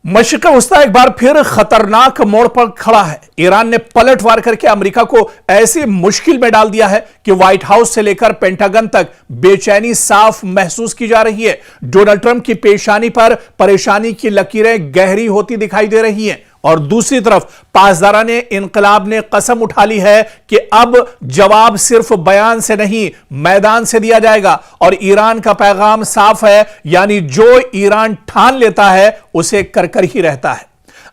मशरिक़ वस्ता एक बार फिर खतरनाक मोड़ पर खड़ा है। ईरान ने पलटवार करके अमेरिका को ऐसी मुश्किल में डाल दिया है कि व्हाइट हाउस से लेकर पेंटागन तक बेचैनी साफ महसूस की जा रही है। डोनाल्ड ट्रंप की पेशानी पर परेशानी की लकीरें गहरी होती दिखाई दे रही हैं और दूसरी तरफ पासदाराने इनकलाब ने कसम उठा ली है कि अब जवाब सिर्फ बयान से नहीं मैदान से दिया जाएगा। और ईरान का पैगाम साफ है, यानी जो ईरान ठान लेता है उसे कर ही रहता है।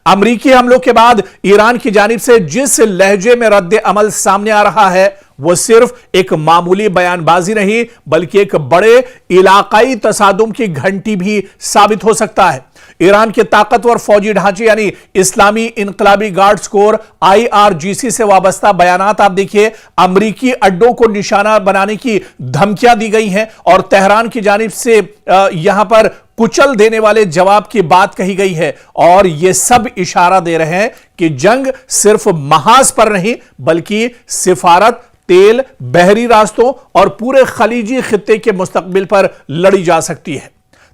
अमेरिकी हमलों के बाद ईरान की जानिब से जिस लहजे में रद्द अमल सामने आ रहा है वो सिर्फ एक मामूली बयानबाजी नहीं बल्कि एक बड़े इलाकाई तसादुम की घंटी भी साबित हो सकता है। ईरान के ताकतवर फौजी ढांचे यानी इस्लामी इनकलाबी गार्ड्स कोर IRGC से वाबस्ता बयानात आप देखिए। अमरीकी अड्डों को निशाना बनाने की धमकियां दी गई हैं और तेहरान की जानिब से यहां पर कुचल देने वाले जवाब की बात कही गई है। और यह सब इशारा दे रहे हैं कि जंग सिर्फ महाज पर नहीं बल्कि सिफारत, तेल, बहरी रास्तों और पूरे खलीजी खित्ते के मुस्तकबिल पर लड़ी जा सकती है।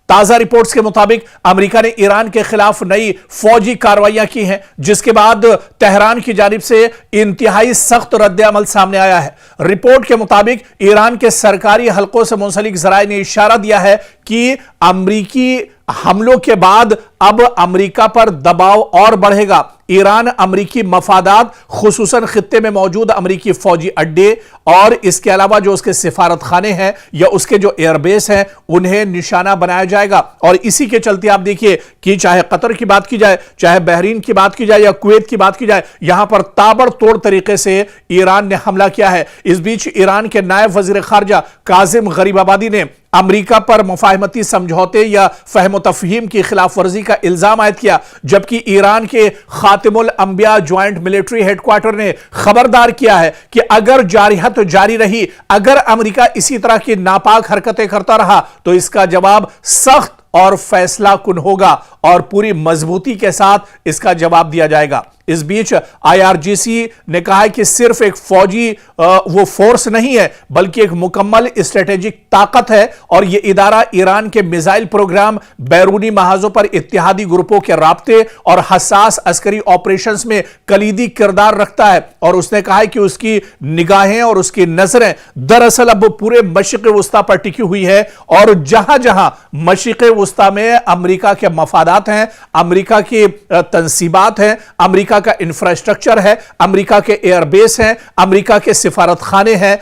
ताजा रिपोर्ट्स के मुताबिक अमेरिका ने ईरान के खिलाफ नई फौजी कार्रवाइयां की हैं, जिसके बाद तेहरान की जानिब से इंतहाई सख्त रद्द-ए-अमल सामने आया है। रिपोर्ट के मुताबिक ईरान के सरकारी हलकों से मुंसलिक ज़राए ने इशारा दिया है कि अमेरिकी हमलों के बाद अब अमेरिका पर दबाव और बढ़ेगा। ईरान अमेरिकी मफादात, खुसूसन खित्ते में मौजूद अमेरिकी फौजी अड्डे और इसके अलावा जो उसके सिफारत खाने हैं या उसके जो एयरबेस हैं उन्हें निशाना बनाया जाएगा। और इसी के चलते आप देखिए कि चाहे कतर की बात की जाए, चाहे बहरीन की बात की जाए या कुवैत की बात की जाए, यहां पर ताबड़तोड़ तरीके से ईरान ने हमला किया है। इस बीच ईरान के नायब वजीर खारजा काजिम गरीबाबादी ने अमेरिका पर मुफाहमती समझौते या फहम तफहीम की खिलाफ वर्जी का इल्जाम आयद किया, जबकि ईरान के खातिमुल अंबिया ज्वाइंट मिलिट्री हेडक्वार्टर ने खबरदार किया है कि अगर जारिहत जारी रही, अगर अमेरिका इसी तरह की नापाक हरकतें करता रहा तो इसका जवाब सख्त और फैसला कुन होगा और पूरी मजबूती के साथ इसका जवाब दिया जाएगा। इस बीच IRGC ने कहा है कि सिर्फ एक फौजी वो फोर्स नहीं है बल्कि एक मुकम्मल स्ट्रेटेजिक ताकत है और यह इदारा ईरान के मिसाइल प्रोग्राम, बैरूनी महाजों पर इत्तेहादी ग्रुपों के राब्ते और हसास अस्करी ऑपरेशंस में कलीदी किरदार रखता है। और उसने कहा है कि उसकी निगाहें और उसकी नजरें दरअसल अब पूरे मशरिक़ वस्ता पर टिकी हुई है और जहां जहां मशरिक़ वस्ता में अमेरिका के मफादात हैं, अमेरिका की तंसीबात हैं, अमेरिका का इंफ्रास्ट्रक्चर है, अमेरिका के एयरबेस हैं, अमेरिका के सिफारत खाने हैं,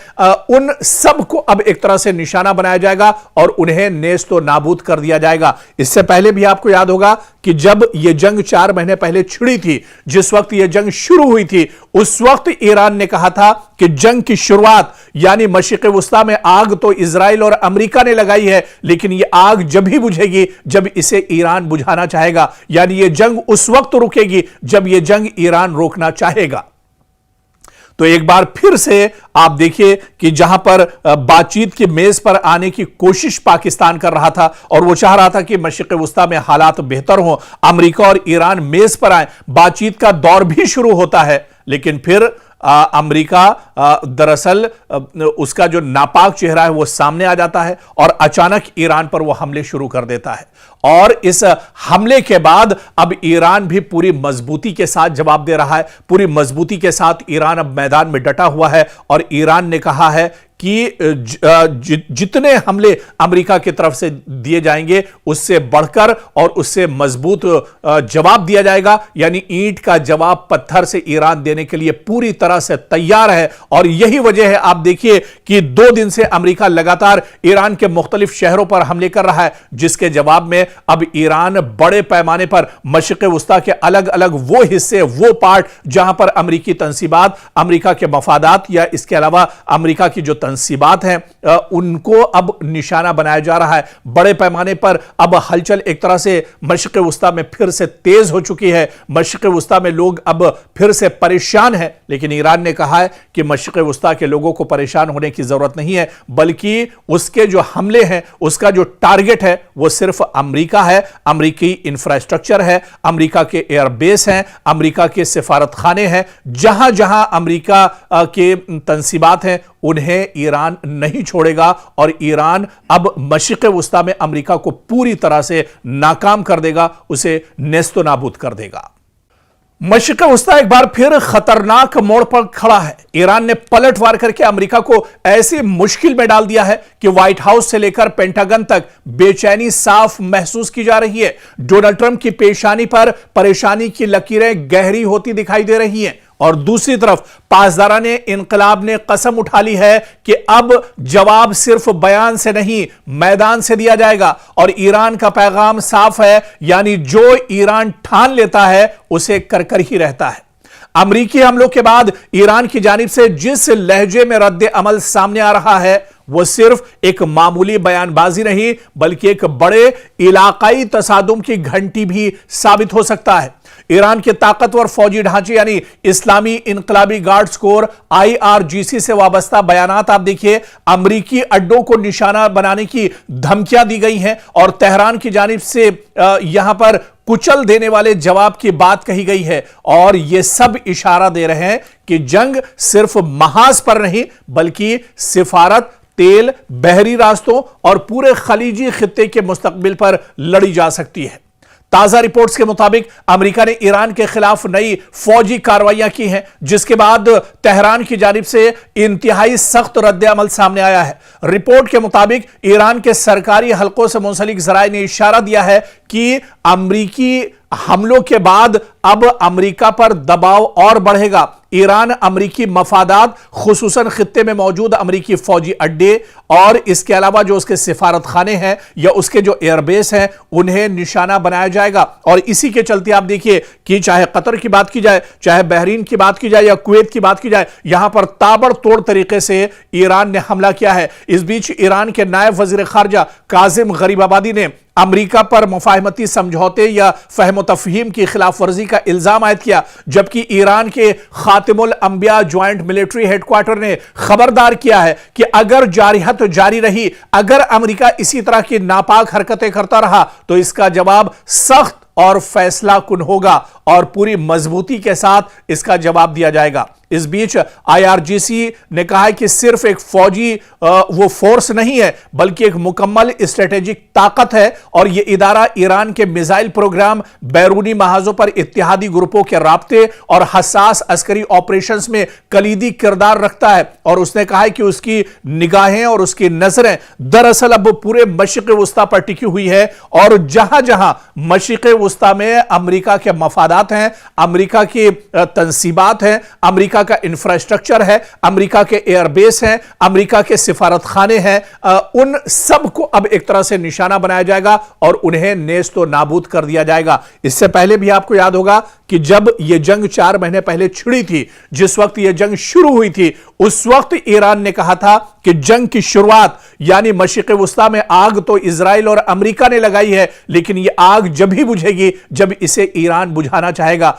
उन सब को अब एक तरह से निशाना बनाया जाएगा और उन्हें नेस्तो नाबूद कर दिया जाएगा। इससे पहले भी आपको याद होगा कि जब यह जंग 4 महीने पहले छिड़ी थी, जिस वक्त यह जंग शुरू हुई थी, उस वक्त ईरान ने कहा था कि जंग की शुरुआत यानी मशरिक़ वस्ता में आग तो इजराइल और अमेरिका ने लगाई है, लेकिन यह आग जब ही बुझेगी जब इसे ईरान बुझाना चाहेगा, यानी यह जंग उस वक्त रुकेगी जब यह जंग ईरान रोकना चाहेगा। तो एक बार फिर से आप देखिए कि जहां पर बातचीत की मेज पर आने की कोशिश पाकिस्तान कर रहा था और वो चाह रहा था कि मशरिक़ वस्ता में हालात बेहतर हों, अमेरिका और ईरान मेज पर आए, बातचीत का दौर भी शुरू होता है, लेकिन फिर अमेरिका दरअसल उसका जो नापाक चेहरा है वो सामने आ जाता है और अचानक ईरान पर वो हमले शुरू कर देता है। और इस हमले के बाद अब ईरान भी पूरी मजबूती के साथ जवाब दे रहा है। पूरी मजबूती के साथ ईरान अब मैदान में डटा हुआ है और ईरान ने कहा है कि जितने हमले अमेरिका की तरफ से दिए जाएंगे उससे बढ़कर और उससे मजबूत जवाब दिया जाएगा, यानी ईंट का जवाब पत्थर से ईरान देने के लिए पूरी तरह से तैयार है। और यही वजह है, आप देखिए कि 2 दिन से अमेरिका लगातार ईरान के मुख्तलिफ शहरों पर हमले कर रहा है, जिसके जवाब में अब ईरान बड़े पैमाने पर मशरिक़ वस्ता के अलग अलग वो हिस्से, वो पार्ट जहां पर अमेरिकी तंसीबात, अमेरिका के मफादात या इसके अलावा अमेरिका की जो तंसीबात हैं उनको अब निशाना बनाया जा रहा है। बड़े पैमाने पर अब हलचल एक तरह से मशरिक़ वस्ता में फिर से तेज हो चुकी है। मशरिक़ वस्ता में लोग अब फिर से परेशान हैं, लेकिन ईरान ने कहा है कि मशरिक़ वस्ता के लोगों को परेशान होने की जरूरत नहीं है, बल्कि उसके जो हमले हैं उसका जो टारगेट है वो सिर्फ अमेरिका है, अमेरिकी इंफ्रास्ट्रक्चर है, अमेरिका के एयरबेस हैं, अमेरिका के सिफारत खाने हैं। जहां जहां अमेरिका के तंसीबात हैं उन्हें ईरान नहीं छोड़ेगा और ईरान अब मशरिक़ वुस्ता में अमेरिका को पूरी तरह से नाकाम कर देगा, उसे नेस्तो नाबूद कर देगा। मशरिक़ वुस्ता एक बार फिर खतरनाक मोड़ पर खड़ा है। ईरान ने पलटवार करके अमेरिका को ऐसी मुश्किल में डाल दिया है कि व्हाइट हाउस से लेकर पेंटागन तक बेचैनी साफ महसूस की जा रही है। डोनाल्ड ट्रंप की पेशानी पर परेशानी की लकीरें गहरी होती दिखाई दे रही हैं और दूसरी तरफ पासदारान इनकलाब ने कसम उठा ली है कि अब जवाब सिर्फ बयान से नहीं मैदान से दिया जाएगा और ईरान का पैगाम साफ है, यानी जो ईरान ठान लेता है उसे कर कर ही रहता है। अमरीकी हमलों के बाद ईरान की जानिब से जिस लहजे में रद्द अमल सामने आ रहा है वो सिर्फ एक मामूली बयानबाजी नहीं बल्कि एक बड़े इलाकाई तसादुम की घंटी भी साबित हो सकता है। ईरान के ताकतवर फौजी ढांचे यानी इस्लामी इनकलाबी गार्ड्स कोर IRGC से वाबस्ता बयानात आप देखिए, अमरीकी अड्डों को निशाना बनाने की धमकियां दी गई हैं और तेहरान की जानिब से यहां पर कुचल देने वाले जवाब की बात कही गई है और यह सब इशारा दे रहे हैं कि जंग सिर्फ महाज पर नहीं बल्कि सिफारत, तेल, बहरी रास्तों और पूरे खलीजी खित्ते के मुस्तकबिल पर लड़ी जा सकती है। ताजा रिपोर्ट्स के मुताबिक अमेरिका ने ईरान के खिलाफ नई फौजी कार्रवाइयां की हैं, जिसके बाद तेहरान की जानिब से इंतहाई सख्त रद्द अमल सामने आया है। रिपोर्ट के मुताबिक ईरान के सरकारी हलकों से मुंसलिक जराए ने इशारा दिया है कि अमरीकी हमलों के बाद अब अमेरिका पर दबाव और बढ़ेगा। ईरान अमरीकी मफादात खुसूसन खित्ते में मौजूद अमरीकी फौजी अड्डे और इसके अलावा जो उसके सिफारत खाने हैं या उसके जो एयरबेस हैं उन्हें निशाना बनाया जाएगा और इसी के चलते आप देखिए कि चाहे कतर की बात की जाए, चाहे बहरीन की बात की जाए या कुवैत की बात की जाए, यहां पर ताबड़तोड़ तरीके से ईरान ने हमला किया है। इस बीच ईरान के नायब वजीर खारजा काजिम गरीबाबादी ने अमेरिका पर मुफाहमती समझौते या फहम तफहीम की खिलाफ वर्जी का इल्जाम आयद किया, जबकि ईरान के खातिमुल अंबिया ज्वाइंट मिलिट्री हेडक्वार्टर ने खबरदार किया है कि अगर जारिहत जारी रही, अगर अमेरिका इसी तरह की नापाक हरकतें करता रहा तो इसका जवाब सख्त और फैसला कुन होगा और पूरी मजबूती के साथ इसका जवाब दिया जाएगा। इस बीच IRGC ने कहा है कि सिर्फ एक फौजी वो फोर्स नहीं है बल्कि एक मुकम्मल स्ट्रेटेजिक ताकत है और यह इदारा ईरान के मिसाइल प्रोग्राम, बैरूनी महाजों पर इत्तेहादी ग्रुपों के राब्ते और हसास अस्करी ऑपरेशंस में कलीदी किरदार रखता है। और उसने कहा है कि उसकी निगाहें और उसकी नजरें दरअसल अब पूरे मशरिक़ वुस्ता पर टिकी हुई है और जहां जहां मशरिक़ वुस्ता में अमेरिका के मफादात हैं, अमेरिका की तंसीबात हैं, अमेरिका का इंफ्रास्ट्रक्चर है, अमेरिका के एयरबेस हैं, अमेरिका के सिफारत खाने हैं, उन सब को अब एक तरह से निशाना बनाया जाएगा और उन्हें नेस्तो नाबूद कर दिया जाएगा। इससे पहले भी आपको याद होगा कि जब यह जंग 4 महीने पहले छिड़ी थी, जिस वक्त यह जंग शुरू हुई थी, उस वक्त ईरान ने कहा था कि जंग की शुरुआत यानी मशरिक़ वुस्ता में आग तो इजराइल और अमेरिका ने लगाई है, लेकिन यह आग जब ही बुझेगी जब इसे ईरान बुझाना चाहेगा।